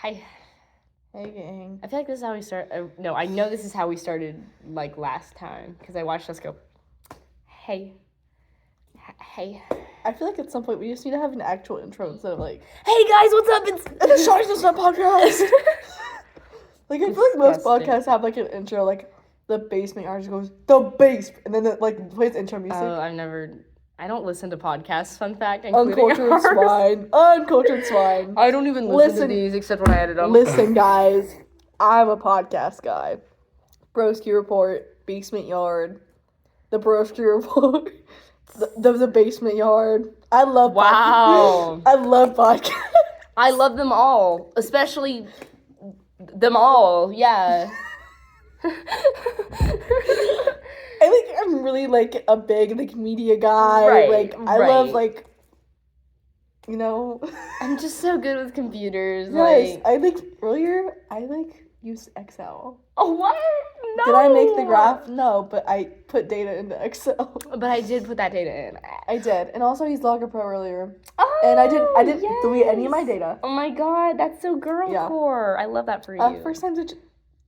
Hi. Hey, gang. I feel like this is how we start. No, I know this is how we started, like, last time. Because I watched us go, hey. Hey. I feel like at some point we just need to have an actual intro instead of like, hey guys, what's up? It's the Sharks Just Not podcast. Like, I feel like most Disgusting. podcasts have like an intro, like the basement artist goes, the bass, and then it like plays intro music. Oh, I don't listen to podcasts, fun fact, including Uncultured ours. swine. Uncultured swine. I don't even listen to these except when I edit them. Listen, guys. I'm a podcast guy. Broski Report, Basement Yard, the Broski Report, the Basement Yard. I love Wow. I love podcasts. I love them all, especially them all, yeah. I think I'm really like a big like media guy. Right, like I love like, you know. I'm just so good with computers. Yes, Like, I like earlier. I like used Excel. oh what? No. Did I make the graph? No, but I put data into Excel. But I did put that data in. I did, and also I used Logger Pro earlier. Oh, And I didn't delete any of my data. Oh my god, that's so girl core. I love that for you.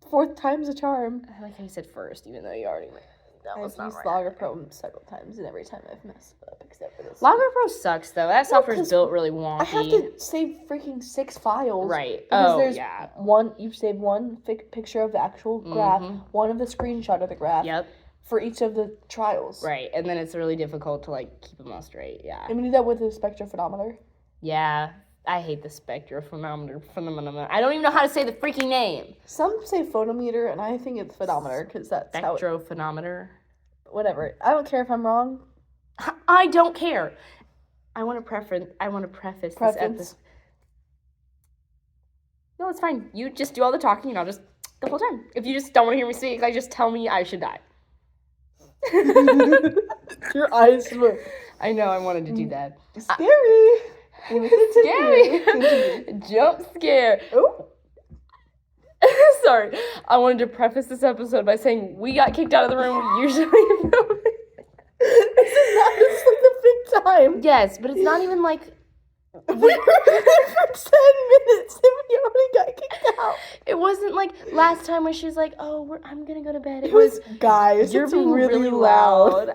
Fourth time's a charm. I like how you said first, even though you already went. That was I've not used right. Logger Pro several times, and every time I've messed up, except for this. Logger Pro sucks though. That software's 'cause built really wonky. I have to save freaking 6 files. Right. Because Oh, there's yeah. you save one picture of the actual graph, one of the screenshot of the graph. Yep. For each of the trials. Right, and then it's really difficult to like keep them all straight. Yeah. And we do that with the spectrophotometer. Yeah. I hate the spectrophotometer. I don't even know how to say the freaking name. Some say photometer, and I think it's photometer because that's how it, Spectrophotometer. whatever. I don't care if I'm wrong. I don't care. I want to preface this episode. No, it's fine. You just do all the talking, and I'll just the whole time. If you just don't want to hear me speak, like just tell me I should die. Your eyes were I know. I wanted to do that. scary. Scary. Jump scare. Oh. Sorry. I wanted to preface this episode by saying we got kicked out of the room we usually film. This is not just like the big time. Yes, but it's not even like We were there for 10 minutes and we already got kicked out. it wasn't like last time when she was like, "Oh, I'm gonna go to bed." It was, guys, you're it's being really loud.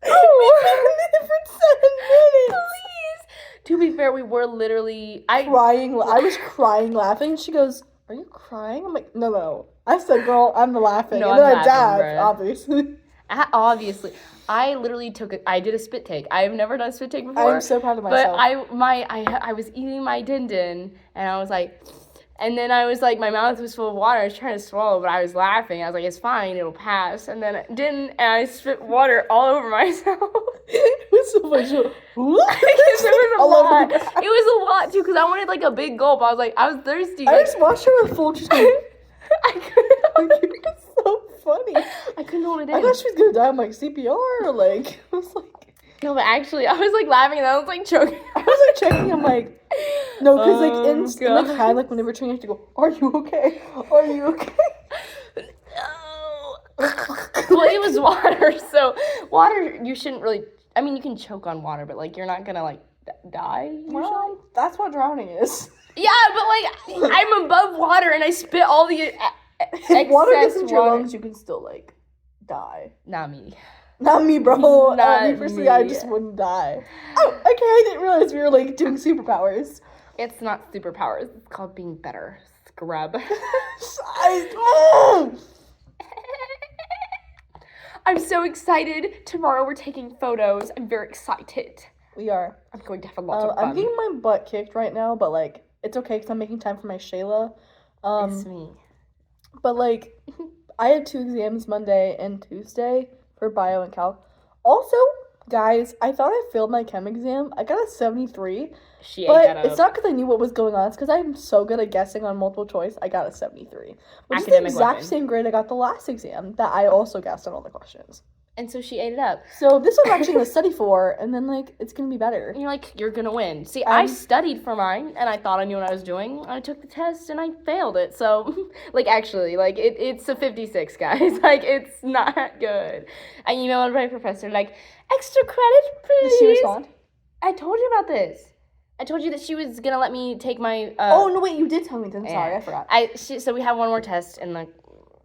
Oh, we've been there for 7 minutes. Please. To be fair, we were literally I was crying laughing. She goes, "Are you crying?" I'm like, "No." I said, "Girl, I'm laughing." No, and then I'm I laughing, died, bruh. obviously. Obviously, I literally I did a spit take. I've never done a spit take before. I'm so proud of myself. But I was eating my din-din, and I was like, and then I was like, my mouth was full of water. I was trying to swallow, but I was laughing. I was like, it's fine, it'll pass. And then it didn't, and I spit water all over myself. It was so much. It was a lot too, because I wanted like a big gulp. I was thirsty. I just watched her with full just going, I couldn't. it was so funny. I couldn't hold it in. I thought she was gonna die. I'm like, CPR, like, I was like, No, but actually, I was like laughing and I was like choking. I was like checking. I'm like, no, because like in God. like high, like whenever training, you have to go, "Are you okay? Are you okay?" No. Well, it was water, so water you shouldn't really. I mean, you can choke on water, but like you're not gonna like die. Usually. Well, that's what drowning is. Yeah, but like I'm above water and I spit all the If water gets excess into your water. lungs, you can still like die. Not me. Not me, bro. Not Me personally, I me. just wouldn't die. Oh, okay. I didn't realize we were like doing superpowers. It's not superpowers. It's called being better. Scrub. I'm so excited. Tomorrow we're taking photos. I'm very excited. We are. I'm going to have a lot of fun. I'm getting my butt kicked right now, but like it's okay because I'm making time for my Shayla. It's me. But like I had 2 exams Monday and Tuesday for bio and calc. Also, guys, I thought I failed my chem exam. I got a 73. She ate But that up. it's not because I knew what was going on. It's because I'm so good at guessing on multiple choice. I got a 73. Which is the Academic exact weapon. same grade I got the last exam that I also guessed on all the questions. And so she ate it up. So this one I'm actually going to study for, and then, like, it's going to be better. And you're like, you're going to win. See, I studied for mine, and I thought I knew what I was doing. I took the test, and I failed it. So, like, actually, like, it's a 56, guys. Like, it's not good. I emailed my professor, like, extra credit, please. Did she respond? I told you about this. I told you that she was gonna let me take my. Oh no! Wait, you did tell me. Then sorry, I forgot. So we have one more test in the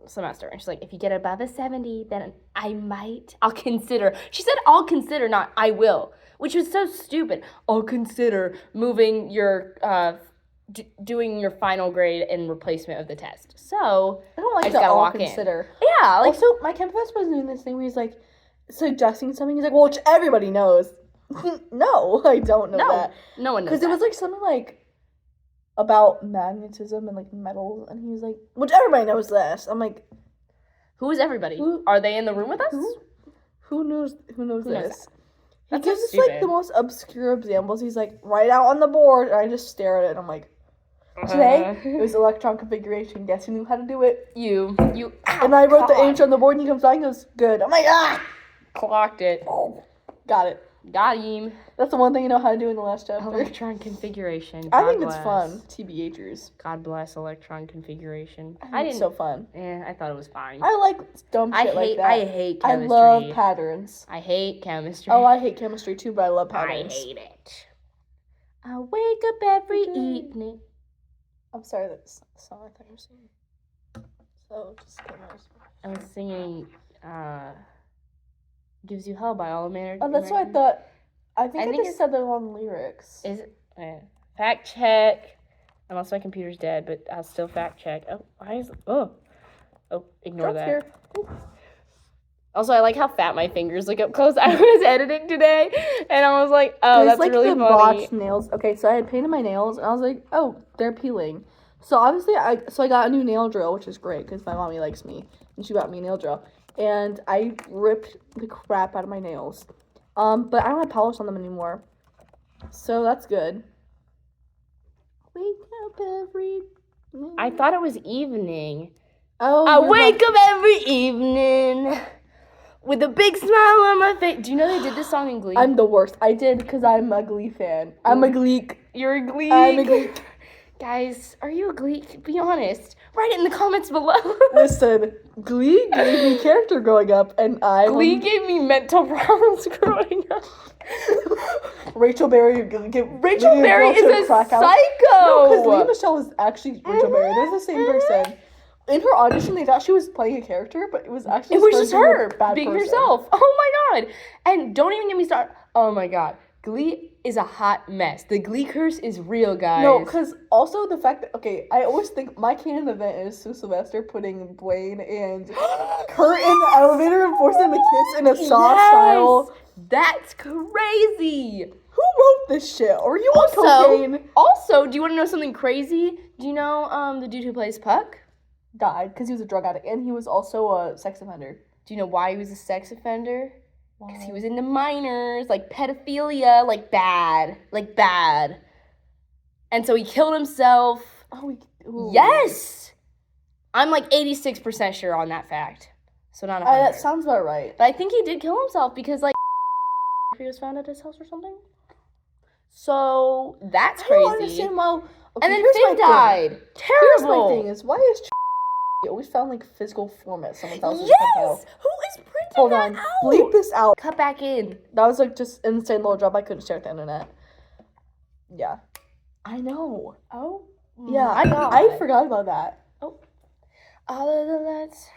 semester, and she's like, if you get above a 70, then I'll consider. She said I'll consider, not I will, which was so stupid. I'll consider moving your doing your final grade in replacement of the test. So I don't like I just that. gotta I'll walk consider. in. Yeah. Like, also, my chem professor was doing this thing where he's like suggesting something. He's like, well, which everybody knows. No, I don't know that. No one knows. Because it was like something like about magnetism and like metals, and he was like, which everybody knows this. I'm like, who is everybody? Are they in the room with us? Who knows this? He That's gives so us like stupid. the most obscure examples. He's like, write out on the board, and I just stare at it, and I'm like, today it was electron configuration. Guess who knew how to do it? You. Ow, and I wrote the God. answer on the board, and he comes back and goes, good. I'm like, Clocked it. Got it. Got him. That's the one thing you know how to do in the last chapter. Electron configuration. I think it's fun. TBHers. God bless electron configuration. I think it's so fun. Yeah, I thought it was fine. I like dumb shit like that. I hate chemistry. I love patterns. I hate chemistry. Oh, I hate chemistry too, but I love patterns. I hate it. I wake up every evening. I'm sorry, that's the song I thought you were singing. So, just get my I was singing, Gives You Hell by All American. Oh, that's what I thought. I think I just said the wrong lyrics. Is it? Fact check. Unless my computer's dead, but I'll still fact check. Oh, why is it? Oh, ignore that. Here. Also, I like how fat my fingers look up close. I was editing today, and I was like, oh, There's that's like really the funny. botched nails. Okay, so I had painted my nails, and I was like, oh, they're peeling. So obviously, I got a new nail drill, which is great, because my mommy likes me, and she got me a nail drill. And I ripped the crap out of my nails. But I don't have polish on them anymore. So that's good. Wake up every night. I thought it was evening. Oh, I wake up every evening with a big smile on my face. Do you know they did this song in Glee? I'm the worst. I did because I'm a Glee fan. I'm a Gleek. You're a Glee. I'm a Gleek. Guys, are you a Gleek? Be honest. Write it in the comments below. Listen, Glee gave me character growing up, and Glee gave me mental problems growing up. Rachel Berry is a psycho. No, because Leah Michelle is actually Rachel Berry. They're the same person. In her audition, they thought she was playing a character, but it was actually just her being person. herself. Oh my god! And don't even get me started. Oh my god, Glee is a hot mess. The Glee curse is real, guys. No, because also the fact that I always think my canon event is Sue Sylvester putting Blaine and Kurt in the elevator and forcing them to kiss in a soft style. That's crazy. Who wrote this shit? Are you on cocaine? Also, do you want to know something crazy? Do you know the dude who plays Puck? Died because he was a drug addict and he was also a sex offender. Do you know why he was a sex offender? Because he was into minors, like pedophilia, like bad. And so he killed himself. Oh, yes! I'm like 86% sure on that fact. So not 100%. That sounds about right. But I think he did kill himself because like he was found at his house or something. So that's crazy. I don't understand why. Okay, and then Finn died. Terrible. Here's my thing is, why is always found like physical form at someone's house? Yes! Who is printing Hold that on. out? Bleep this out. Cut back in. That was like just an insane little job I couldn't share with the internet. Yeah. I know. Oh? Yeah, I forgot about that. Oh. All of the lights.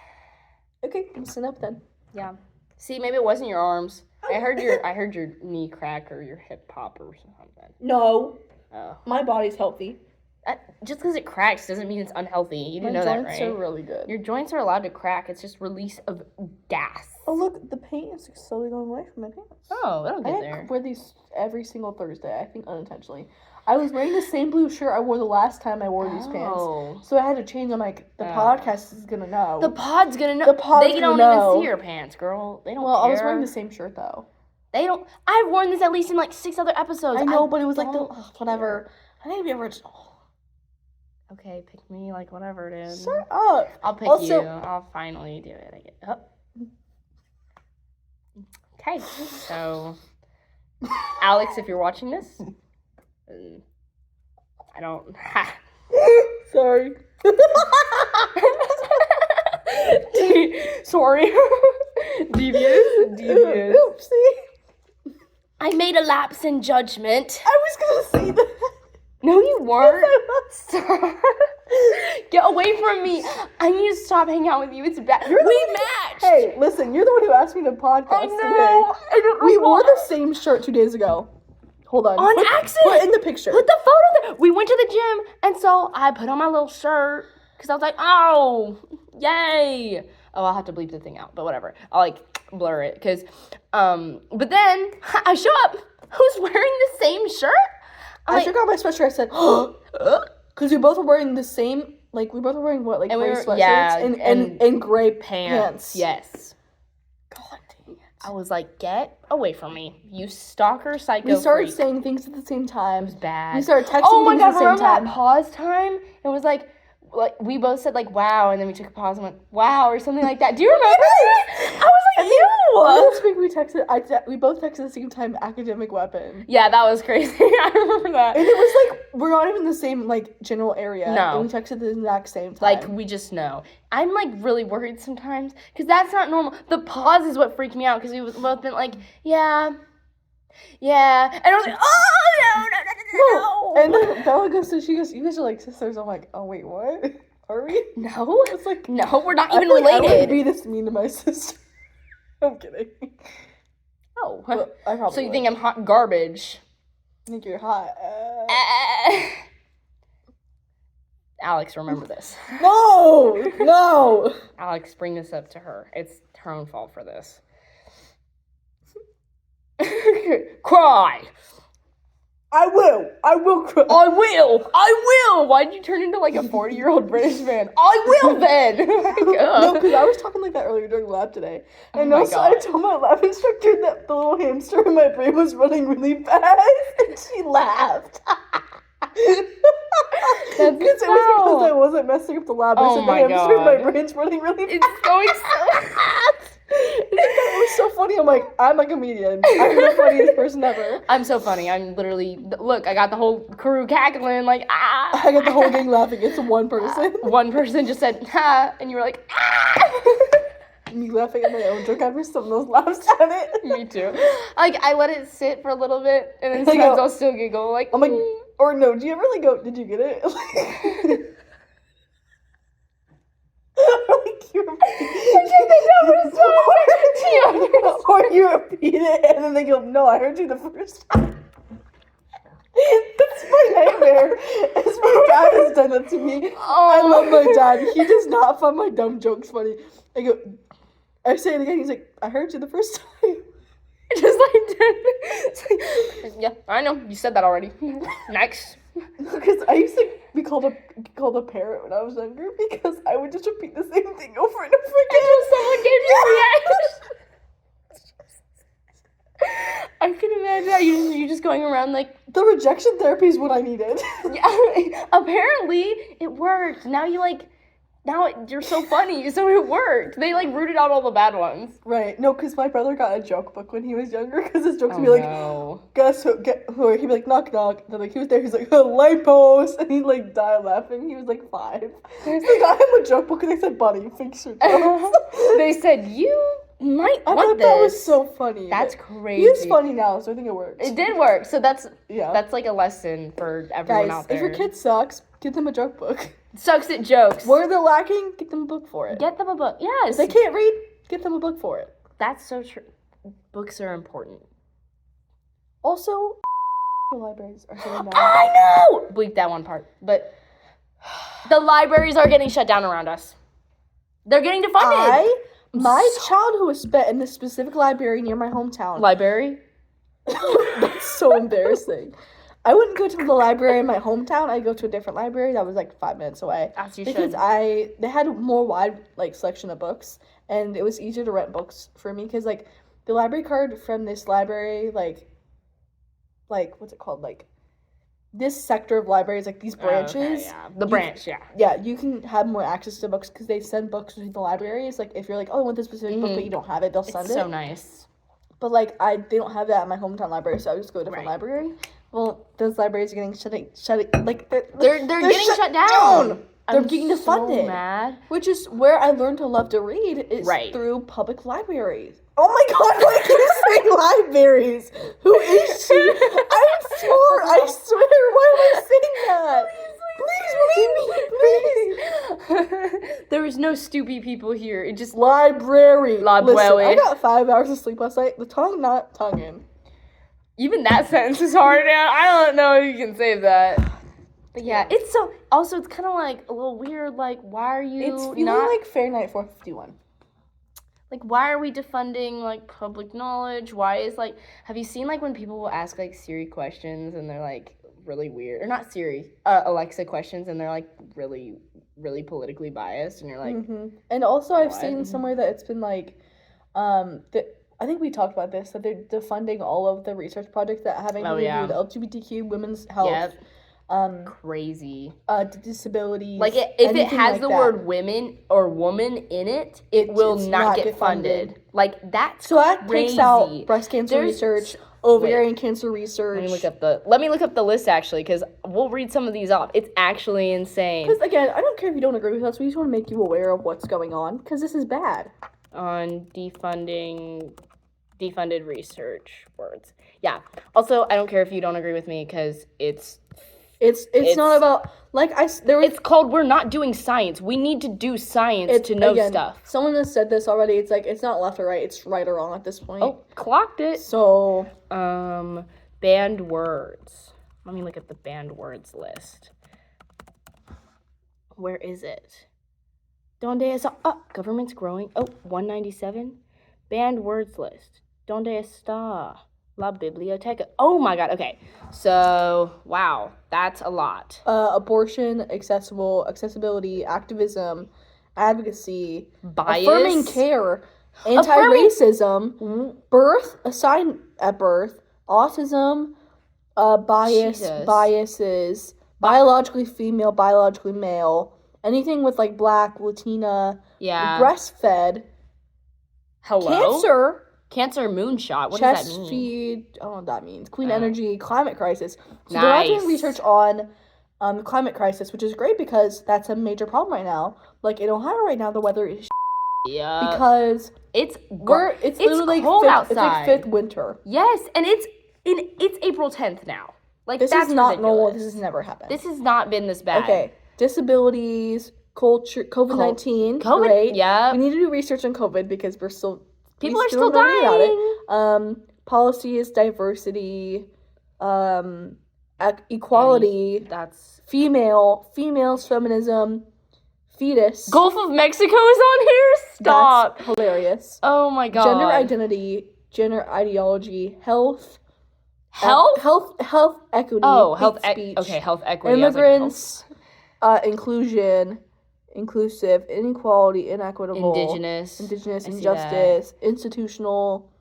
Okay, I'm sitting up then. Yeah. See, maybe it wasn't your arms. I heard your knee crack or your hip pop or something. No. Oh. My body's healthy. Just because it cracks doesn't mean it's unhealthy. You didn't know that, right? My joints are really good. Your joints are allowed to crack. It's just release of gas. Oh, look, the paint is slowly going away from my pants. Oh, it'll get there. I wear these every single Thursday, I think unintentionally. I was wearing the same blue shirt I wore the last time I wore these pants. So I had to change. I'm like, the podcast is going to know. The pod's going to know. They don't even see your pants, girl. They don't care. I was wearing the same shirt, though. They don't. I've worn this at least in like 6 other episodes. I know, but it was like whatever. I need to be original. Okay, pick me, like, whatever it is. Shut up. I'll pick you. I'll finally do it. I get up. Okay, so, Alex, if you're watching this, I don't... Sorry. Sorry. Devious. Oopsie. I made a lapse in judgment. I was gonna say that. No, you weren't. Stop. Get away from me. I need to stop hanging out with you. It's bad. We matched. Hey, listen, you're the one who asked me to podcast I know. today. I don't know We wore the why. same shirt 2 days ago. Hold on. On accident. Put in the picture. Put the photo there. We went to the gym, and so I put on my little shirt because I was like, oh, yay. Oh, I'll have to bleep the thing out, but whatever. I'll like blur it because, but then I show up. Who's wearing the same shirt? I took out my sweatshirt. I said, because we both were wearing the same, like, we both were wearing what, like, gray sweatshirts and gray pants. Yes. God dang it. I was like, get away from me, you stalker psycho We started freak. saying things at the same time. It was bad. We started texting Oh my things God, at the same remember time. that pause time? It was like we both said like wow, and then we took a pause and went wow or something like that. Do you remember that? I was like, Last week we texted. We both texted at the same time. Academic weapon. Yeah, that was crazy. I remember that. And it was like we're not even in the same like general area. No. And we texted at the exact same time. Like we just know. I'm like really worried sometimes because that's not normal. The pause is what freaked me out because we both been like yeah, and I was like oh no. And then Bella goes, she goes, you guys are like sisters. I'm like, oh wait, what? Are we? No, It's like no, we're not I even feel like I related. wouldn't be this mean to my sister. I'm kidding. Oh, But I probably so you would. think I'm hot garbage? I think you're hot. Alex, remember this. No. Alex, bring this up to her. It's her own fault for this. Cry. I will cry. I will. Why'd you turn into like a 40-year-old British man? I will then. No, because I was talking like that earlier during lab today. And Oh my also I God. told my lab instructor that the little hamster in my brain was running really fast, and she laughed. That's Because it was because I wasn't messing up the lab. I Oh said the my hamster in my God. brain's running really fast. It's going so fast. It was so funny. I'm like, I'm a comedian. I'm the funniest person ever. I'm so funny. I'm literally, look, I got the whole crew cackling like, ah. I got the whole gang laughing. It's one person. One person just said, ha, and you were like, ah. Me laughing at my own joke after someone else laughs at it. Me too. Like, I let it sit for a little bit, and then I sometimes go- I'll still giggle, like, I'm like, or no, do you ever like go, did you get it? Like you or you repeat it and then they go, no, I heard you the first time. That's my nightmare. As my dad has done that to me. I love my dad. He does not find my dumb jokes funny. I say it again, he's like, I heard you the first time. Just like, yeah, I know, you said that already. Next. Because I used to be called a parrot when I was younger because I would just repeat the same thing over and over again. Until someone gave you a reaction. I can imagine that you just going around like, The rejection therapy is what I needed. yeah, apparently it worked. Now you're so funny, so it worked. They like rooted out all the bad ones. Right. No, because my brother got a joke book when he was younger because his jokes would be Oh, like, no. guess who, he'd be like, knock, knock. Then like, he was there, he's like, light post. And he'd like die laughing. He was like 5. So they got him a joke book and they said, buddy, fix your jokes. They said, you might I want thought this. that was so funny. That's But crazy. He is funny now, so I think it works. It did work. So that's Yeah. like a lesson for everyone Guys, out there. if your kid sucks, get them a joke book. Sucks at jokes. Where they're lacking, get them a book for it. Get them a book. Yes. If they can't read, get them a book for it. That's so true. Books are important. Also, the libraries are shutting down. I know! Bleep that one part. But the libraries are getting shut down around us. They're getting defunded. My childhood was spent in this specific library near my hometown. Library? That's so embarrassing. I wouldn't go to the library in my hometown. I'd go to a different library that was like 5 minutes away. As you Because should. they had a more wide like selection of books, and it was easier to rent books for me because like the library card from this library like what's it called, like this sector of libraries, like these branches. Okay, yeah. The branch, yeah. Yeah, you can have more access to books because they send books to the libraries. Like if you're like, oh, I want this specific book, but you don't have it, they'll send It's it. so nice. But like they don't have that at my hometown library, so I just go to a different Right. library. Well, those libraries are getting shut. Like They're getting shut down. they're beginning to fund it. Mad. Which is where I learned to love to read is Right. through public libraries. Oh my god, why do you say libraries? Who is she? I'm smart, I swear. Why am I saying that? Please believe me, please. There is no stupid people here. It just Library. Library. Listen, I got 5 hours of sleep last night. The tongue, not tonguing. even that sentence is hard. I don't know if you can save that. But yeah, it's so. Also, it's kind of like a little weird. Like, why are you It's feeling not like Fahrenheit 451. like? Why are we defunding like public knowledge? Why is like? Have you seen like when people will ask like Siri questions and they're like really weird, or not Siri, Alexa questions, and they're like really, really politically biased, and you're like, And also, I've what? seen somewhere that it's been like, I think we talked about this, that they're defunding all of the research projects that have anything to do with LGBTQ, women's health, crazy. Disabilities. Like if it anything has like the that. word women or woman in it, it will It's not not get get funded. funded. Like that's So that crazy. takes out breast cancer There's- research, ovarian cancer research. Let me look up the list actually, because we'll read some of these off. It's actually insane. Because again, I don't care if you don't agree with us. We just want to make you aware of what's going on because this is bad. On defunded research words. Yeah. Also, I don't care if you don't agree with me because it's not about it's called we're not doing science. We need to do science to know stuff. Someone has said this already. It's like it's not left or right. It's right or wrong at this point. Oh, clocked it. So banned words. Let me look at the banned words list. Where is it? Donde está? Oh, government's growing. Oh, 197. Banned words list. Donde está la biblioteca? Oh my god. Okay. So, wow. That's a lot. Abortion, accessibility, activism, advocacy, Bias. affirming care, anti-racism, birth, assigned at birth, autism, biases, biologically female, biologically male, anything with like Black, Latina, breastfed, Cancer moonshot. What chest does that mean? feed. I don't know what that means. Clean energy, climate crisis. So they're not doing research on the climate crisis, which is great because that's a major problem right now. Like in Ohio right now, the weather is because it's literally cold fifth, outside. It's like fifth winter. Yes, and it's April 10th now. Like this that's is not ridiculous. normal. This has never happened. This has not been this bad. Okay, disabilities, culture, COVID-19. COVID, great. yeah. We need to do research on COVID because people are still dying. About it. Policies, diversity, equality. That's females, feminism, fetus. Gulf of Mexico is on here. Stop. That's hilarious. Oh my god. Gender identity, gender ideology, health equity. Oh, health speech. Okay, health equity. Immigrants, inclusion, inclusive, inequality, inequitable, indigenous, injustice, institutional,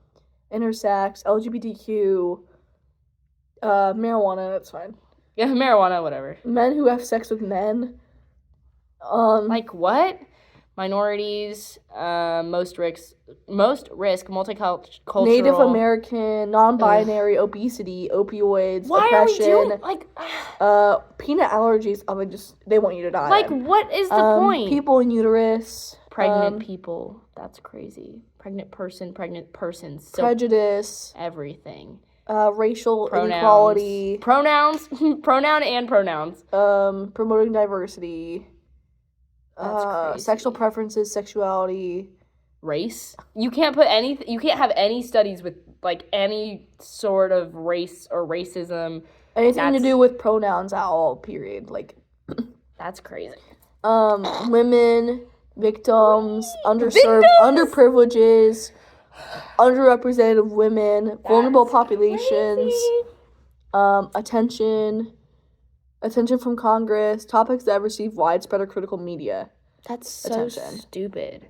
intersex, LGBTQ, marijuana. That's fine. Yeah, marijuana, whatever. Men who have sex with men. Like what? Minorities, most risk, multicultural. Native American, non-binary, obesity, opioids, oppression. Peanut allergies. They want you to die. Like, what is the point? People in uterus. Pregnant people. That's crazy. Pregnant persons. So prejudice. Everything. Racial inequality. Pronouns. Pronoun and pronouns. Promoting diversity. Sexual preferences, sexuality, race. You can't have any studies with like any sort of race or racism. Anything to do with pronouns at all. Period. Like that's crazy. Women, victims, underserved, underprivileges, underrepresented women, vulnerable populations. Attention from Congress, topics that receive widespread or critical media. That's so stupid.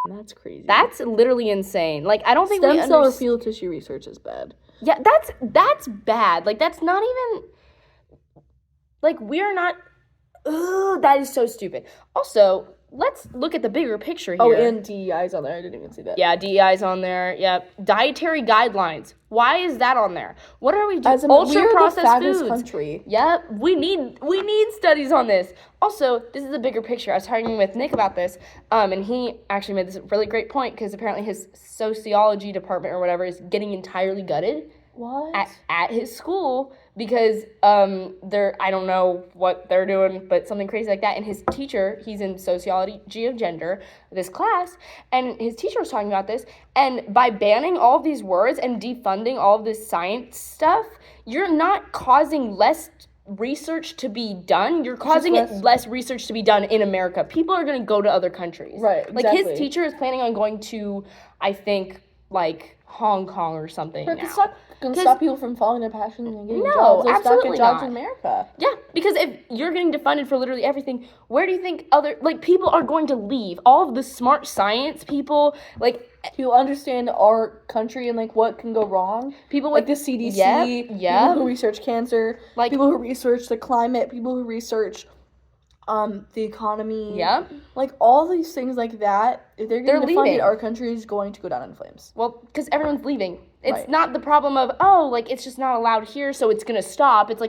That's crazy. That's literally insane. Like, I don't think stem cell or fetal tissue research is bad. Yeah, that's bad. Like, that's not even... Like, we're not... Ugh, that is so stupid. Also, let's look at the bigger picture here. Oh, and DEI's on there. I didn't even see that. Yeah, DEI's on there. Yep. Dietary guidelines. Why is that on there? What are we doing? We are the fattest foods. Country. Yep. We need studies on this. Also, this is a bigger picture. I was talking with Nick about this, and he actually made this really great point because apparently his sociology department or whatever is getting entirely gutted. What? At his school because I don't know what they're doing, but something crazy like that. And his teacher, he's in sociology of gender, this class, and his teacher was talking about this. And by banning all of these words and defunding all of this science stuff, you're not causing less research to be done. You're causing less research to be done in America. People are going to go to other countries. Right, exactly. Like, his teacher is planning on going to, I think, like, Hong Kong or something now. It's not going to stop people from following their passions and getting jobs. No, Let's absolutely not get jobs not. in America. Yeah, because if you're getting defunded for literally everything, where do you think people are going to leave? All of the smart science people, who understand our country and, what can go wrong. People like the CDC, people who research cancer, people who research the climate, people who research the economy. Yeah. All these things like that, if they're getting defunded, leaving. our country is going to go down in flames. Well, because everyone's leaving. It's not the problem of, it's just not allowed here, so it's going to stop. It's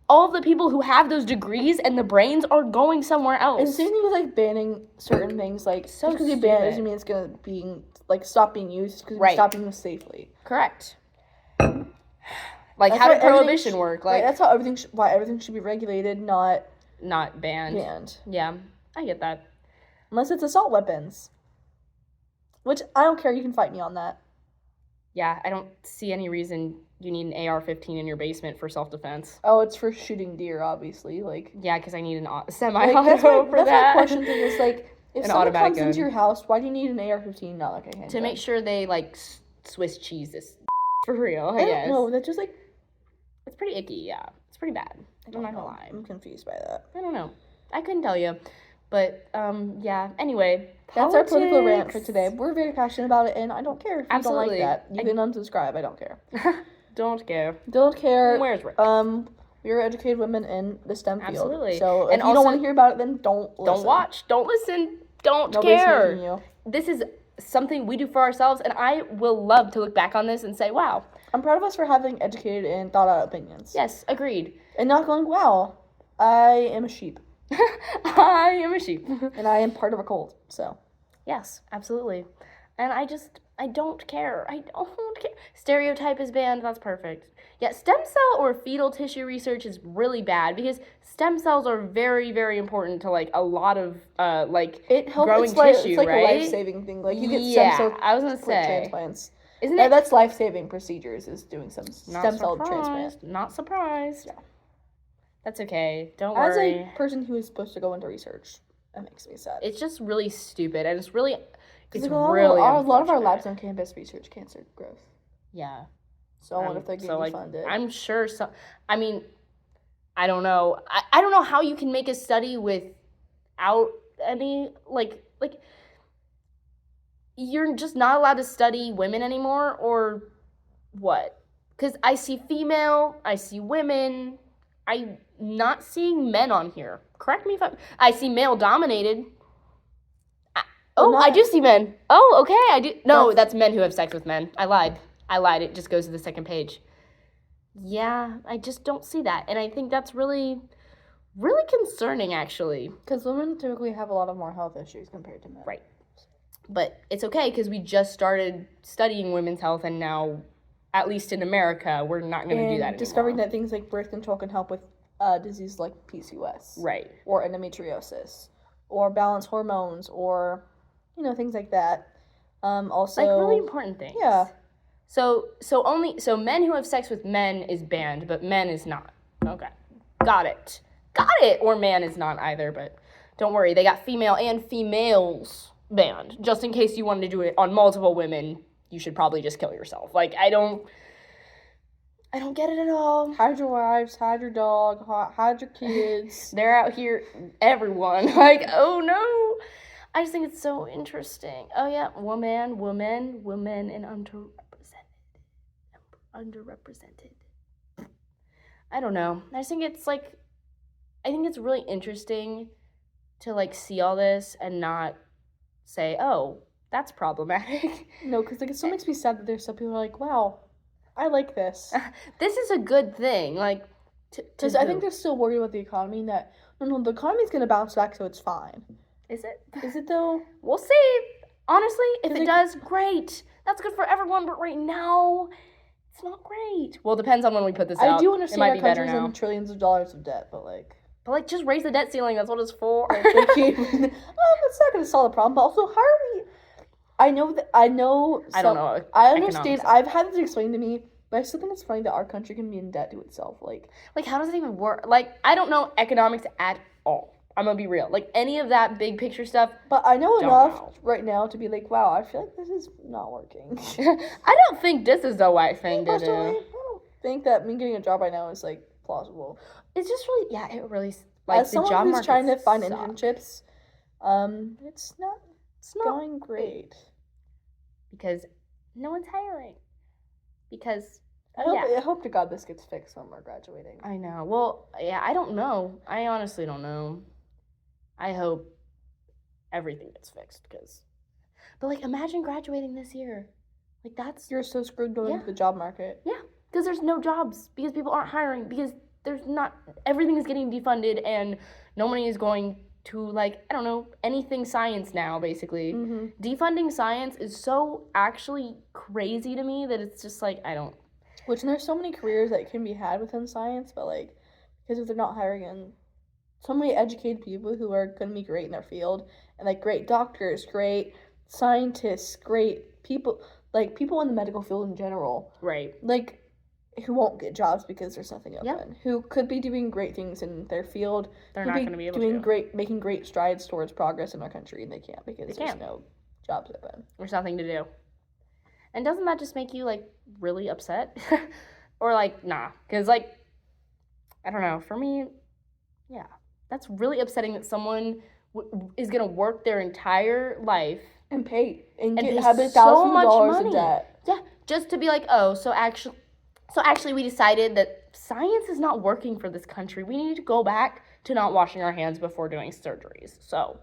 all of the people who have those degrees and the brains are going somewhere else. And the same thing with, banning certain things. So because you ban it doesn't mean it's going to be, stop being used, because we stop being used safely. Correct. How did prohibition work? That's how why everything should be regulated, not banned. Yeah, I get that. Unless it's assault weapons. Which, I don't care, you can fight me on that. Yeah, I don't see any reason you need an AR-15 in your basement for self-defense. Oh, it's for shooting deer, obviously. Yeah, because I need an semi-auto for that. That's my question thing is, if someone comes gun into your house, why do you need an AR-15, not a handgun? To make sure they, Swiss cheese this for real, I guess. No, that's just, It's pretty icky, yeah. It's pretty bad. I'm not gonna lie. I'm confused by that. I don't know. I couldn't tell you. But, yeah. Anyway, that's our political rant for today. We're very passionate about it, and I don't care if you don't like that. You can unsubscribe. I don't care. Don't care. Don't care. Where's Rick? We are educated women in the STEM field. Absolutely. So if you don't want to hear about it, then don't listen. Don't watch. Don't listen. Nobody's care. Making you. This is something we do for ourselves, and I will love to look back on this and say, wow. I'm proud of us for having educated and thought out opinions. Yes, agreed. And not going, wow, I am a sheep. I am a sheep. And I am part of a cult, so. Yes, absolutely. And I don't care. I don't care. Stereotype is banned. That's perfect. Yeah, stem cell or fetal tissue research is really bad because stem cells are very, very important to, a lot of, it helps, growing tissue, it's right? A life-saving thing. You get stem cell I was gonna say. transplants. Isn't it? That's life-saving procedures, is doing some stem cell transplant. Not surprised. Yeah. That's okay. Don't worry. As a person who is supposed to go into research, that makes me sad. It's just really stupid, and it's really a lot of our labs on campus research cancer growth. Yeah. So I wonder if they're getting funded. I'm sure so. I mean, I don't know. I don't know how you can make a study without any you're just not allowed to study women anymore, or what? Because I see female, I see women. I'm not seeing men on here. Correct me if I see male dominated. I do see men. Oh, okay, I do. No, that's men who have sex with men. I lied. It just goes to the second page. Yeah, I just don't see that. And I think that's really, really concerning, actually. Because women typically have a lot of more health issues compared to men. Right. But it's okay, because we just started studying women's health, and now, at least in America, we're not going to do that anymore. Discovering that things like birth control can help with diseases like PCOS. Right. Or endometriosis. Or balanced hormones, or, things like that. Also, really important things. Yeah. So men who have sex with men is banned, but men is not. Okay. Got it. Or man is not either, but don't worry. They got female and females banned. Just in case you wanted to do it on multiple women, you should probably just kill yourself. I don't get it at all. Hide your wives, hide your dog, hide your kids. They're out here, everyone. Oh no. I just think it's so interesting. Oh yeah, woman, and underrepresented. I don't know. I think it's really interesting to like see all this and not say, oh, that's problematic. No, because like it still makes me sad that there's some people who are like, wow, I like this. This is a good thing. Like, because I think they're still worried about the economy and that no, the economy's gonna bounce back, so it's fine. Is it? Is it though? We'll see. Honestly, if it like, does, great. That's good for everyone. But right now, it's not great. Well, it depends on when we put this out. I do understand it might our be better country's now. in trillions of dollars of debt, but like just raise the debt ceiling. That's what it's for. that's not gonna solve the problem. But also, how are we? I know. I don't know. I understand. I've had this explained to me, but I still think it's funny that our country can be in debt to itself. Like how does it even work? Like, I don't know economics at all. I'm gonna be real. Like, any of that big picture stuff. But I know enough right now to be like, wow, I feel like this is not working. I don't think this is the right thing to do. I don't think that me getting a job right now is like plausible. It's just really, it really, like, as the job someone who's trying to find sucks. internships, it's not going great. Because no one's hiring. Because I hope to God this gets fixed when we're graduating. I know. Well, yeah, I don't know. I honestly don't know. I hope everything gets fixed, but like, imagine graduating this year. Like, you're so screwed going into the job market. Yeah, because there's no jobs, because people aren't hiring, because everything is getting defunded, and no money is going to, like, I don't know, anything science now, basically. Mm-hmm. Defunding science is so actually crazy to me that it's just like, I don't. Which, and there's so many careers that can be had within science, but like, because if they're not hiring in so many educated people who are going to be great in their field, and like great doctors, great scientists, great people, like people in the medical field in general. Right. Like, who won't get jobs because there's nothing open. Yep. Who could be doing great things in their field. They're not going to be able to. Making great strides towards progress in our country, and they can't because there's no jobs open. There's nothing to do. And doesn't that just make you, like, really upset? Or, like, nah. Because, like, I don't know. For me, yeah. That's really upsetting that someone is going to work their entire life. And pay. And pay have so thousands much of dollars money. in debt. Yeah. Just to be like, oh, so actually we decided that science is not working for this country. We need to go back to not washing our hands before doing surgeries. So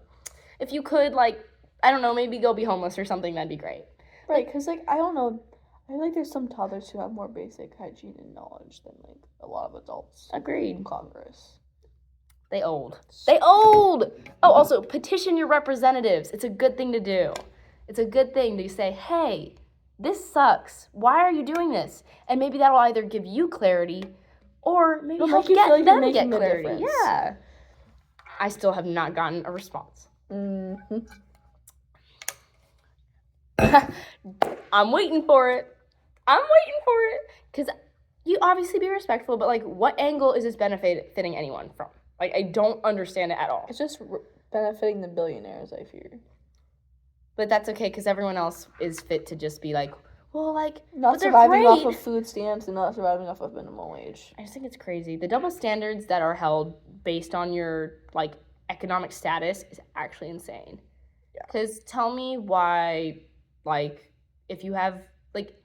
if you could, like, I don't know, maybe go be homeless or something, that'd be great. Right, because, like, I don't know. I feel like there's some toddlers who have more basic hygiene and knowledge than, like, a lot of adults. Agreed. In Congress. They old. Oh, also, petition your representatives. It's a good thing to do. It's a good thing to say, hey, this sucks. Why are you doing this? And maybe that'll either give you clarity or maybe help get them get clarity. Yeah. I still have not gotten a response. Mm-hmm. I'm waiting for it. Because you obviously be respectful, but, like, what angle is this benefiting anyone from? Like, I don't understand it at all. It's just benefiting the billionaires, I fear. But that's okay, because everyone else is fit to just be like, well, like, not surviving off of food stamps and not surviving off of minimum wage. I just think it's crazy. The double standards that are held based on your, like, economic status is actually insane. Yeah. Because tell me why, like, if you have, like,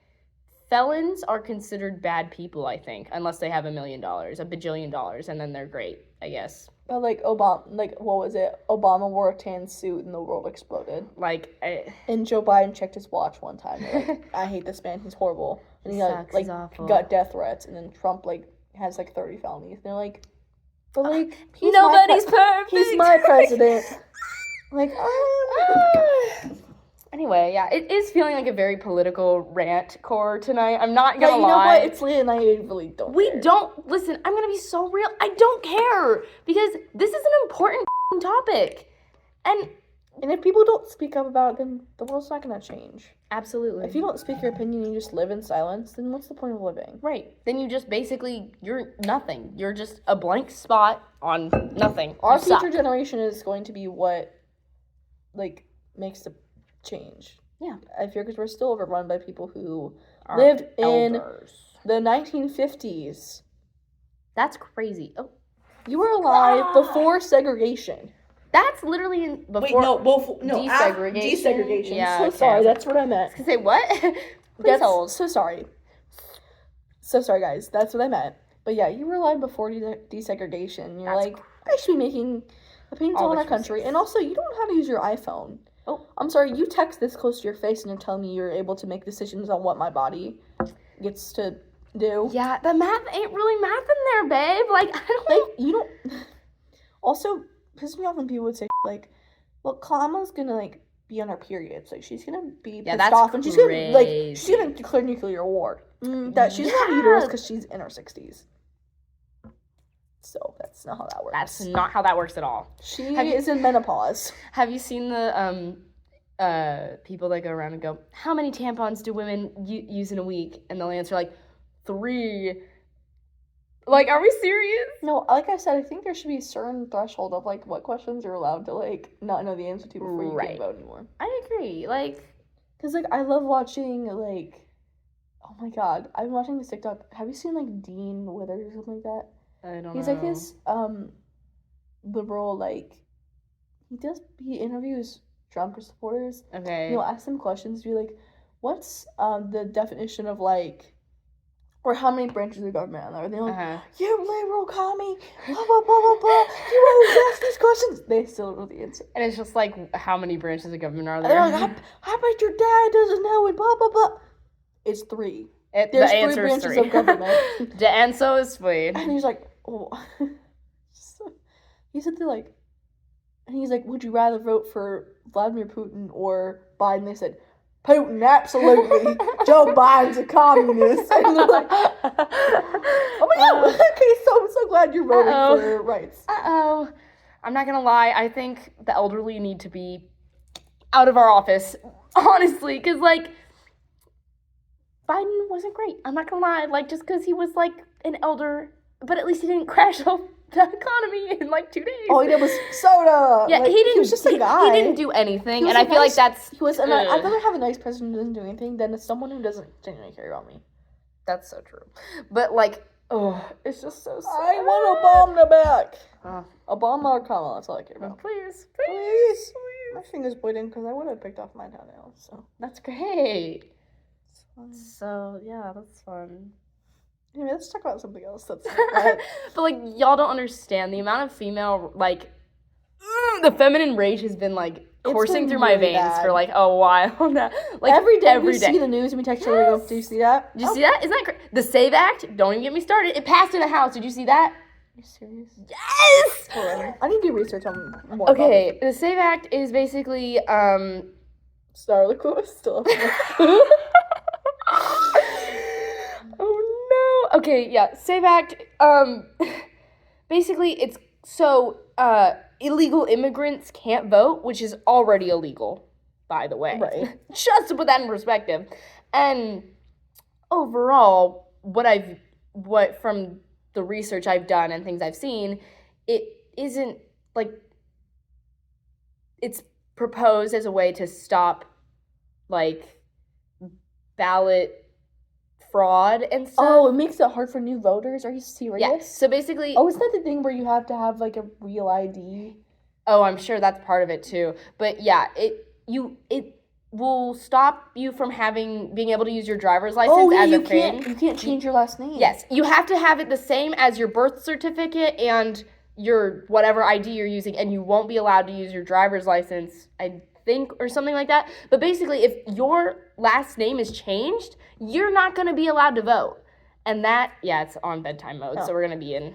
felons are considered bad people, I think, unless they have $1 million, $1 bajillion, and then they're great, I guess. But, like, what was it? Obama wore a tan suit and the world exploded. Like, and Joe Biden checked his watch one time. Like, I hate this man. He's horrible. And he got death threats. And then Trump, like, has, like, 30 felonies. And they're like, but, like, nobody's perfect. He's my president. Like, Anyway, yeah, it is feeling like a very political rant core tonight. I'm not gonna lie. But you know what? It's late and I really don't care. Listen, I'm gonna be so real. I don't care. Because this is an important topic. And if people don't speak up about it, then the world's not gonna change. Absolutely. If you don't speak your opinion and you just live in silence, then what's the point of living? Right. Then you just you're nothing. You're just a blank spot on nothing. Our future generation is going to be what, like, makes the change. Yeah. I fear because we're still overrun by people who lived in the 1950s. That's crazy. Oh, you were alive before segregation. That's literally before. Wait, no, desegregation. Desegregation. Yeah, so sorry, that's what I meant. I was gonna say what? Please hold. So sorry. So sorry, guys. That's what I meant. But yeah, you were alive before desegregation. You're I should be making Opinions all all in the our country. choices. And also, you don't know how to use your iPhone. Oh. I'm sorry, you text this close to your face and you're telling me you're able to make decisions on what my body gets to do. Yeah, the math ain't really math in there, babe. Like, I don't Like, you don't... Also, pisses me off when people would say, like, well, Kama's gonna, like, be on her periods. Like, she's gonna be pissed off. And she's gonna, like, she's gonna declare nuclear war. That she's not a uterus because she's in her 60s. So, that's not how that works. That's not how that works at all. She is in menopause. Have you seen the people that go around and go, how many tampons do women use in a week? And they'll answer, like, 3. Like, are we serious? No, like I said, I think there should be a certain threshold of, like, what questions you're allowed to, like, not know the answer to before you can't vote anymore. I agree. Like, because, like, I love watching, like, oh my god, I've been watching this TikTok. Have you seen, like, Dean Withers or something like that? I don't know. He's, like, this, liberal, like, he interviews Trump supporters. Okay. He'll ask them questions, be like, what's, the definition of, like, or how many branches of government are there? They're like, you liberal commie, blah, blah, blah, blah, blah. You always ask these questions. They still don't know the answer. And it's just like, how many branches of government are there? They're like, I bet your dad doesn't know, and blah, blah, blah. It's 3. There's the 3 answer is branches 3. of government. The answer is 3. And he's like, oh. He said they're like, and he's like, would you rather vote for Vladimir Putin or Biden? They said, Putin, absolutely. Joe Biden's a communist. And they're like, oh my god, okay, so I'm so glad you're voting for rights. I'm not gonna lie, I think the elderly need to be out of our office, honestly, because, like, Biden wasn't great. I'm not gonna lie, like, just because he was, like, an elder, but at least he didn't crash the economy in, like, 2 days. All he did was soda. Yeah, like, he was just a guy. He didn't do anything, and I feel like that's... He was, and I'd rather have a nice president who doesn't do anything than someone who doesn't genuinely care about me. That's so true. But, like, it's just so sad. I want Obama back. Obama or Kamala, that's all I care about. Please. My finger's bleeding because I would have picked off my toenails, so. That's great. It's fun. So, yeah, that's fun. Anyway, let's talk about something else. That's But, like, y'all don't understand the amount of female, like, the feminine rage has been, like, coursing through my veins for, like, a while now. Like, every day we see the news and we text each other, do you see that? Did you see that? Isn't that crazy? The SAVE Act, don't even get me started. It passed in the House. Did you see that? Are you serious? Yes! I need to do research on more. Okay, the SAVE Act is basically, Starliquid still up. Oh no. Okay, yeah, SAVE Act, basically it's so, illegal immigrants can't vote, which is already illegal, by the way. Right. Just to put that in perspective. And overall, what from the research I've done and things I've seen, it isn't, like, it's proposed as a way to stop, like, ballot fraud and stuff. Oh, it makes it hard for new voters? Are you serious? Yes. So basically... Oh, isn't that the thing where you have to have, like, a real ID? Oh, I'm sure that's part of it, too. But, yeah, it will stop you from being able to use your driver's license as a thing. You can't change your last name. Yes. You have to have it the same as your birth certificate and your whatever ID you're using, and you won't be allowed to use your driver's license, I think, or something like that. But basically, if your last name is changed, you're not going to be allowed to vote. And that, yeah, it's on bedtime mode, so we're going to be in...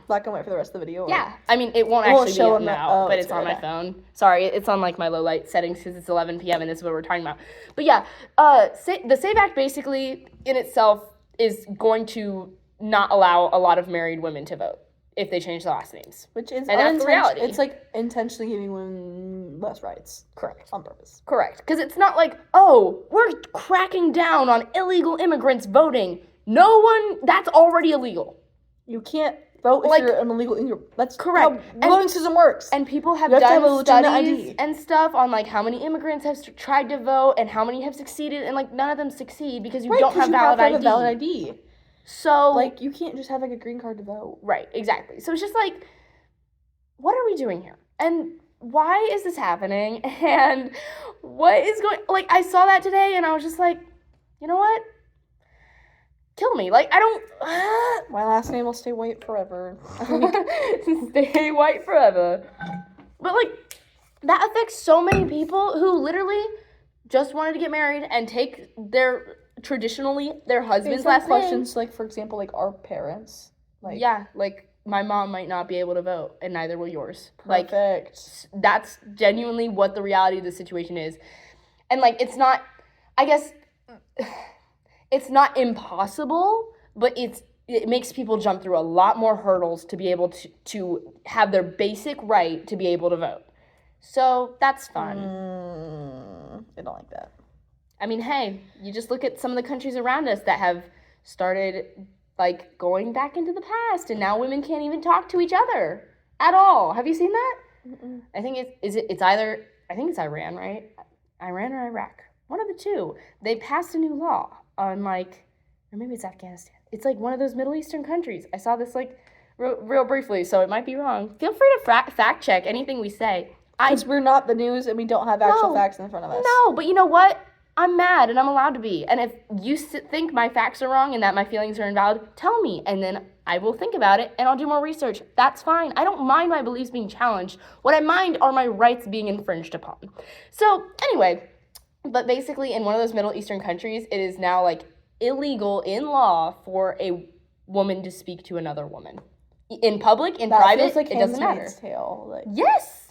Black and white for the rest of the video? Yeah. I mean, it won't actually show be now, but it's on my phone. Sorry, it's on, like, my low light settings because it's 11 p.m. and this is what we're talking about. But yeah, the SAVE Act basically, in itself, is going to not allow a lot of married women to vote if they change their last names. Which is... And that's the reality. It's, like, intentionally giving women less rights. Correct. On purpose. Correct. Because it's not like, oh, we're cracking down on illegal immigrants voting. No one, that's already illegal. You can't vote if you're an illegal immigrant. That's correct. How voting system works. And people have done studies and stuff on, like, how many immigrants have tried to vote and how many have succeeded, and, like, none of them succeed because you don't have valid ID. Have a valid ID. So, like, you can't just have, like, a green card to vote. Right, exactly. So it's just like, what are we doing here? And why is this happening? And what is going... Like, I saw that today, and I was just like, you know what? Kill me. Like, I don't... My last name will stay white forever. Stay white forever. But, like, that affects so many people who literally just wanted to get married and take their husband's last name. Questions, like, for example, like, our parents. Like, yeah, like, my mom might not be able to vote, and neither will yours. Perfect. Like, that's genuinely what the reality of the situation is. And, like, it's not, I guess, it's not impossible, but it makes people jump through a lot more hurdles to be able to have their basic right to be able to vote. So, that's fun. I don't like that. I mean, hey, you just look at some of the countries around us that have started, like, going back into the past, and now women can't even talk to each other at all. Have you seen that? Mm-mm. I think it's either, I think it's Iran, right? Iran or Iraq. One of the two. They passed a new law on, like, or maybe it's Afghanistan. It's, like, one of those Middle Eastern countries. I saw this, like, real briefly, so it might be wrong. Feel free to fact check anything we say. Because we're not the news and we don't have actual facts in front of us. No, but you know what? I'm mad and I'm allowed to be. And if you think my facts are wrong and that my feelings are invalid, tell me. And then I will think about it and I'll do more research. That's fine. I don't mind my beliefs being challenged. What I mind are my rights being infringed upon. So anyway, but basically in one of those Middle Eastern countries, it is now like illegal in law for a woman to speak to another woman. In public, in private, it doesn't matter. Yes.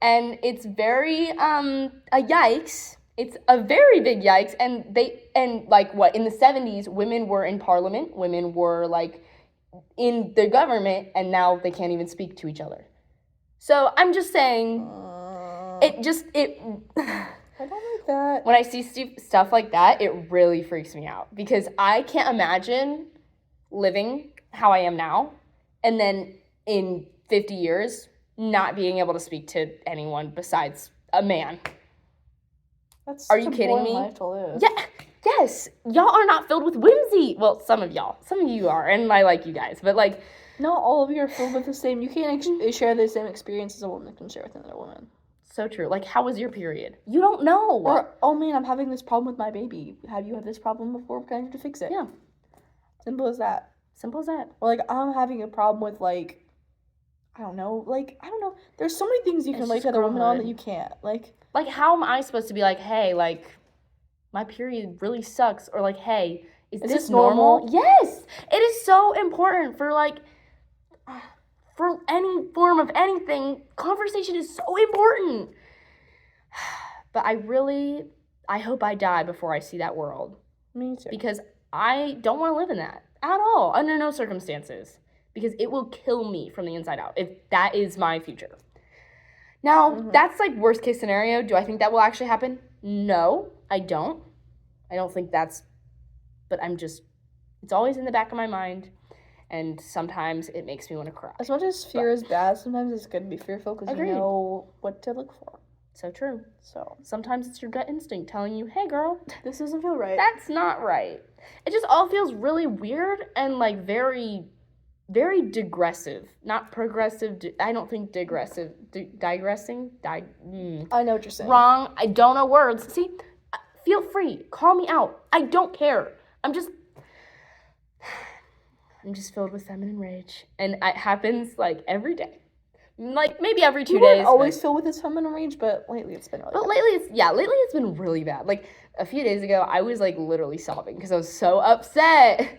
And it's very, a yikes. It's a very big yikes. And like what, in the 70s, women were in parliament, women were like in the government, and now they can't even speak to each other. So I'm just saying, I don't like that. When I see stuff like that, it really freaks me out because I can't imagine living how I am now and then in 50 years not being able to speak to anyone besides a man. Are you kidding me? Life to live. Yeah, yes. Y'all are not filled with whimsy. Well, some of you are, and I like you guys, but like, not all of you are filled with the same. You can't share the same experience as a woman can share with another woman. So true. Like, how was your period? You don't know. Or, oh man, I'm having this problem with my baby. Have you had this problem before? Can I need to fix it? Yeah. Simple as that. Simple as that. Or like, I'm having a problem with like, I don't know. There's so many things you can relate to other women on that you can't. Like, how am I supposed to be like, hey, like, my period really sucks? Or like, hey, is this normal? Yes! It is so important for like, for any form of anything. Conversation is so important. But I hope I die before I see that world. Me too. Because I don't want to live in that at all, under no circumstances. Because it will kill me from the inside out if that is my future. Now, that's like worst case scenario. Do I think that will actually happen? No, I don't. I don't think but it's always in the back of my mind. And sometimes it makes me want to cry. As much as fear is bad, sometimes it's good to be fearful because you know what to look for. So true. So sometimes it's your gut instinct telling you, hey girl, this doesn't feel right. That's not right. It just all feels really weird and like very, very digressive. Not progressive. I don't think digressive. Digressing? I know what you're saying. Wrong. I don't know words. See, feel free. Call me out. I don't care. I'm just filled with feminine rage. And it happens, like, every day. Like, maybe every 2 days. You always filled with this feminine rage, but lately it's been really bad. Lately it's been really bad. Like, a few days ago, I was, like, literally sobbing because I was so upset.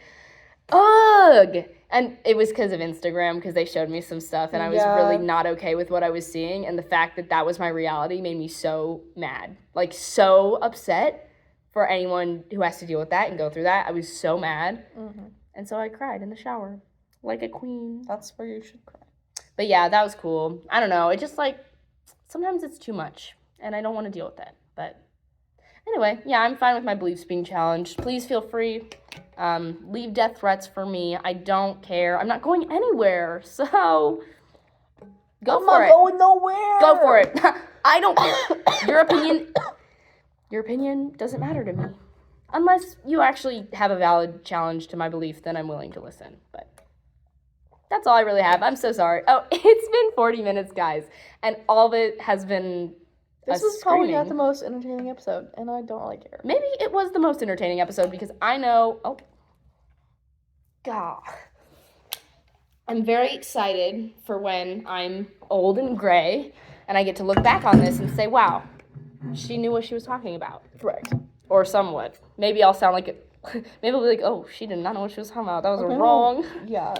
Ugh! And it was because of Instagram, because they showed me some stuff, and I was really not okay with what I was seeing, and the fact that was my reality made me so mad. Like, so upset for anyone who has to deal with that and go through that. I was so mad. Mm-hmm. And so I cried in the shower, like a queen. That's where you should cry. But yeah, that was cool. I don't know. It just like, sometimes it's too much, and I don't want to deal with that. But anyway, yeah, I'm fine with my beliefs being challenged. Please feel free. Leave death threats for me. I don't care. I'm not going anywhere. So go for it. I'm not going nowhere. Go for it. I don't care. Your opinion doesn't matter to me. Unless you actually have a valid challenge to my belief, then I'm willing to listen. But that's all I really have. I'm so sorry. Oh, it's been 40 minutes, guys. And all of it has been This was probably not the most entertaining episode, and I don't really care. Maybe it was the most entertaining episode because I know... Oh. God. I'm very excited for when I'm old and gray and I get to look back on this and say, wow, she knew what she was talking about. Correct. Or somewhat. Maybe I'll sound like it. Maybe I'll be like, oh, she did not know what she was talking about. That was wrong. Yeah.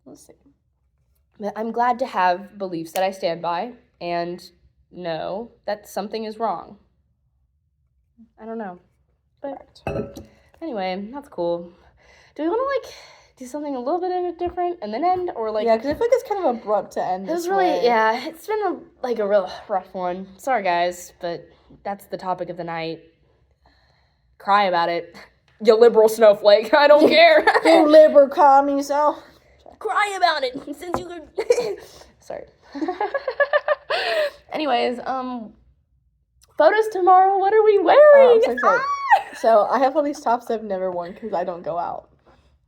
Let's see. But I'm glad to have beliefs that I stand by and know that something is wrong. I don't know. But anyway, that's cool. Do we want to, like, do something a little bit different and then end? Or, like... Yeah, because I feel like it's kind of abrupt to end this way. Yeah, it's been, a real rough one. Sorry, guys, but that's the topic of the night. Cry about it. You liberal snowflake. I don't care. You liberal commie, so... Cry about it since you could... Sorry. Anyways, photos tomorrow. What are we wearing? I'm so excited. So I have all these tops I've never worn because I don't go out.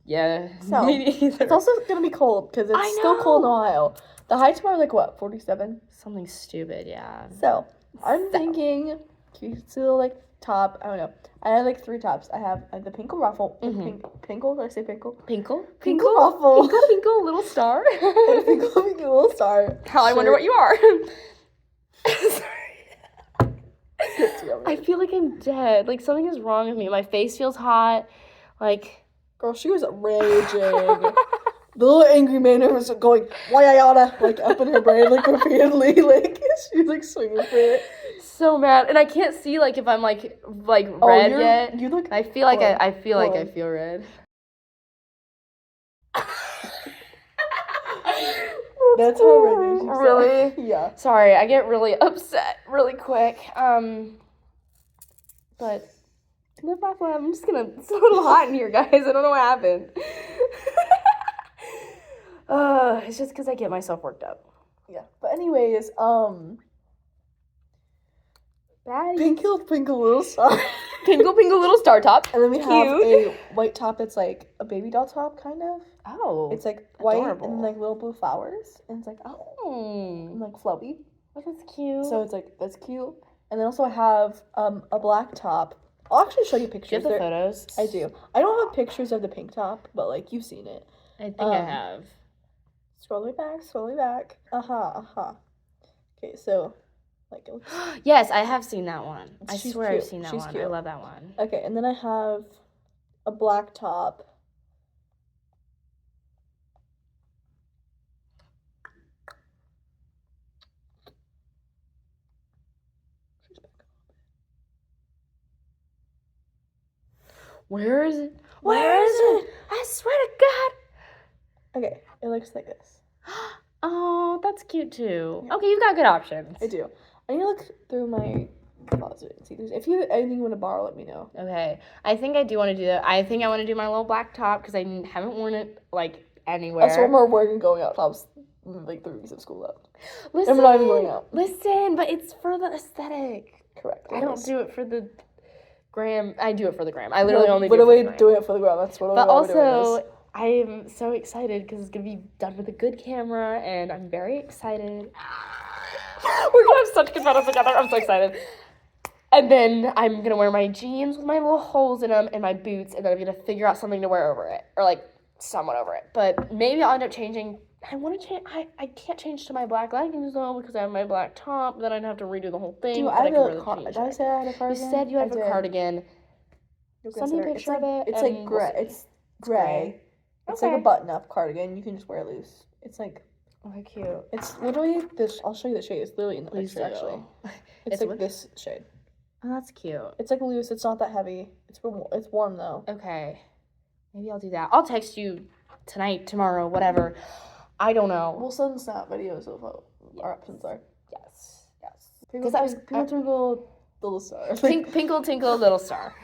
Yeah, so me neither. It's also gonna be cold because it's still cold in Ohio. The high tomorrow is like what, 47? Something stupid, yeah. So I'm thinking cute little like top. I don't know. I have like 3 tops. I have the Pinkle ruffle. Pinkle? Did I say Pinkle? Pinkle? Pinkle ruffle. Pinkle, little star. Pinkle little star. How I wonder what you are. Sorry. I feel like I'm dead. Like something is wrong with me. My face feels hot. Like, girl, she was raging. The little angry man was going why like up in her brain like repeatedly. Like she was like swinging for it. So mad, and I can't see like if I'm like red yet. You look. I feel like I feel red. That's how red you Really? Yeah. Sorry, I get really upset really quick. But live laugh laugh. I'm just gonna. It's a little hot in here, guys. I don't know what happened. It's just because I get myself worked up. Yeah. But anyways, Pinkle little star. Pinkle little star top. And then we have a white top that's like a baby doll top, kind of. Oh. It's like white adorable. and like little blue flowers. And it's like, and like flowy. Oh, that's cute. So it's like, that's cute. And then also I have a black top. I'll actually show you pictures. Do you have the photos? I do. I don't have pictures of the pink top, but like you've seen it. I think I have. Scroll way back. Okay, so like yes, I have seen that one. I swear cute. I've seen that She's one. cute. I love that one. Okay, and then I have a black top. Where is it? Where is it? I swear to God. Okay, it looks like this. Oh, that's cute too. Yeah. Okay, you've got good options. I do. I need to look through my closet and see if you have anything you want to borrow, let me know. Okay, I think I do want to do that. I think I want to do my little black top because I haven't worn it like anywhere. That's one more wearing going out tops like 3 weeks of school left. And we're not even going out. Listen, but it's for the aesthetic. Correct. I don't do it for the gram. I do it for the gram. I literally only do it for the gram. But doing it for the gram. That's what But also, I am so excited because it's going to be done with a good camera, and I'm very excited. We're going to have such good photos together. I'm so excited. And then I'm going to wear my jeans with my little holes in them and my boots, and then I'm going to figure out something to wear over it, or like somewhat over it. But maybe I'll end up changing. I want to change. I can't change to my black leggings though because I have my black top. Then I'd have to redo the whole thing. Did I say I had a cardigan? You said you had a cardigan. Send me a picture of it. It's like gray. It's gray. It's like a button-up cardigan. You can just wear it loose. It's like. Okay, cute. It's literally this. I'll show you the shade. It's literally in the picture actually. It's like this shade. Oh, that's cute. It's like loose. It's not that heavy. It's warm though. Okay. Maybe I'll do that. I'll text you tonight, tomorrow, whatever. I don't know. We'll send snap videos of what our options are. Yes. Because I was Twinkle little star. Pinkle tinkle little star.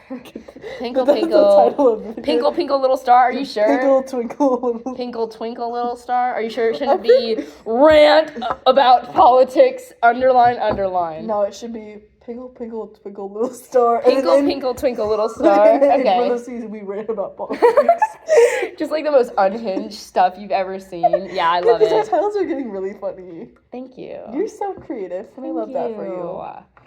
Pinkle That's the title of it. Pinkle little star. Are you sure? Pinkle twinkle little star. Are you sure it shouldn't be rant about politics underline? No, it should be Pinkle twinkle little star. Pinkle twinkle little star. Okay. For the season we rant about politics. Just like the most unhinged stuff you've ever seen. Yeah, I love it. Our titles are getting really funny. Thank you. You're so creative, and I love that for you.